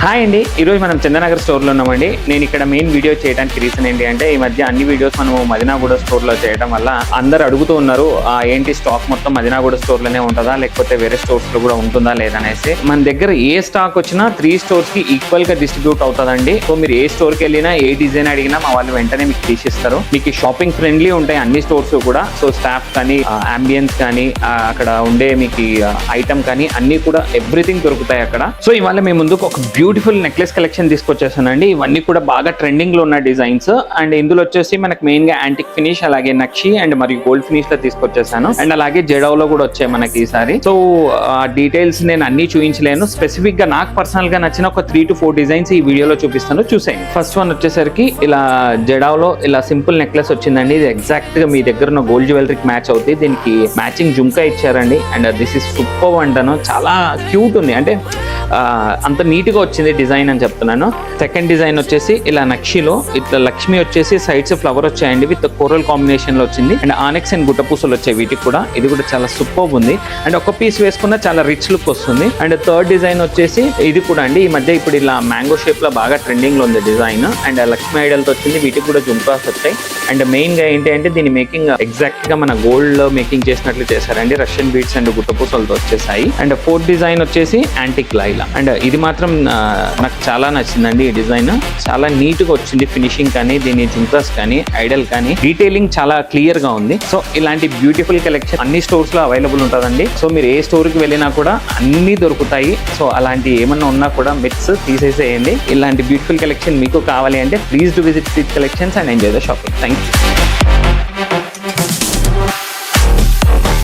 Hi అండి, ఈరోజు మనం చందనగర్ స్టోర్లో ఉన్నామండి. నేను ఇక్కడ మెయిన్ వీడియో చేయడానికి రీజన్ ఏంటి అంటే, ఈ మధ్య అన్ని వీడియోస్ మనము మదినాగూడ స్టోర్లో చేయడం వల్ల అందరు అడుగుతూ ఉన్నారు, ఏంటి స్టాక్ మొత్తం మదినాగూడ స్టోర్లోనే ఉంటుందా లేకపోతే వేరే స్టోర్స్లో కూడా ఉంటుందా లేదనేసి. మన దగ్గర ఏ స్టాక్ వచ్చినా 3 స్టోర్స్కి ఈక్వల్గా డిస్ట్రిబ్యూట్ అవుతుందండి. సో మీరు ఏ స్టోర్కి వెళ్ళినా ఏ డిజైన్ అడిగినా మా వాళ్ళు వెంటనే మీకు తీసిస్తారు. మీకు షాపింగ్ ఫ్రెండ్లీ ఉంటాయి అన్ని స్టోర్స్ కూడా. సో స్టాఫ్ కానీ, అంబియన్స్ కానీ, అక్కడ ఉండే మీకు ఐటమ్ కానీ అన్ని కూడా ఎవ్రీథింగ్ దొరుకుతాయి అక్కడ. సో ఇవాళ మేము ముందుకు ఒక బ్యూటిఫుల్ నెక్లెస్ కలెక్షన్ తీసుకొచ్చేసానండి. ఇవన్నీ కూడా బాగా ట్రెండింగ్ లో ఉన్న డిజైన్స్. అండ్ ఇందులో వచ్చేసి మనకి మెయిన్ గా యాంటిక్ ఫినిష్, అలాగే నక్షి అండ్ మరియు గోల్డ్ ఫినిష్ లో తీసుకొచ్చేసాను. అండ్ అలాగే జడావ్లో కూడా వచ్చాయి మనకి ఈసారి. సో డీటెయిల్స్ నేను అన్ని చూపించలేను. స్పెసిఫిక్ గా నాకు పర్సనల్ గా నచ్చిన ఒక 3 to 4 డిజైన్స్ ఈ వీడియోలో చూపిస్తాను, చూసేయండి. ఫస్ట్ వన్ వచ్చేసరికి ఇలా జడావ్లో ఇలా సింపుల్ నెక్లెస్ వచ్చిందండి. ఇది ఎగ్జాక్ట్ గా మీ దగ్గర ఉన్న గోల్డ్ జ్యువెలరీకి మ్యాచ్ అవుతుంది. దీనికి మ్యాచింగ్ జుంకా ఇచ్చారండి. అండ్ దిస్ ఇస్ సూపర్ అంటాను, చాలా క్యూట్ ఉంది. అంటే అంత నీట్ గా వచ్చింది డిజైన్ అని చెప్తున్నాను. సెకండ్ డిజైన్ వచ్చేసి ఇలా నక్షిలో ఇట్లా లక్ష్మి వచ్చేసి సైడ్స్ ఫ్లవర్ వచ్చాయండి, విత్ కోరల్ కాంబినేషన్ లో వచ్చింది. అండ్ ఆనెక్స్ అండ్ గుట్టపూసలు వచ్చాయి వీటికి కూడా. ఇది కూడా చాలా సూపర్ ఉంది. అండ్ ఒక పీస్ వేసుకున్న చాలా రిచ్ లుక్ వస్తుంది. అండ్ థర్డ్ డిజైన్ వచ్చేసి ఇది కూడా అండి, ఈ మధ్య ఇప్పుడు ఇలా మ్యాంగో షేప్ లో బాగా ట్రెండింగ్ లో ఉంది డిజైన్. అండ్ లక్ష్మి ఐడల్ తో వచ్చింది. వీటికి కూడా జుంకాస్ వచ్చాయి. అండ్ మెయిన్ గా ఏంటి అంటే దీని మేకింగ్ ఎగ్జాక్ట్ గా మన గోల్డ్ లో మేకింగ్ చేసినట్లు చేశారండి. రష్యన్ బీడ్స్ అండ్ గుట్టపూసలతో వచ్చేసాయి. అండ్ ఫోర్త్ డిజైన్ వచ్చేసి యాంటిక్ లైలా. అండ్ ఇది మాత్రం నాకు చాలా నచ్చిందండి. ఈ డిజైన్ చాలా నీట్ గా వచ్చింది. ఫినిషింగ్ కానీ, దీని జుంకాస్ కానీ, ఐడల్ కానీ, డీటెయిలింగ్ చాలా క్లియర్ గా ఉంది. సో ఇలాంటి బ్యూటిఫుల్ కలెక్షన్ అన్ని స్టోర్స్ లో అవైలబుల్ ఉంటుందండి. సో మీరు ఏ స్టోర్ కి వెళ్ళినా కూడా అన్ని దొరుకుతాయి. సో అలాంటి ఏమన్నా ఉన్నా కూడా మిక్స్ తీసేసేయండి. ఇలాంటి బ్యూటిఫుల్ కలెక్షన్ మీకు కావాలి అంటే please do visit street collections and enjoy the shopping. Thank you.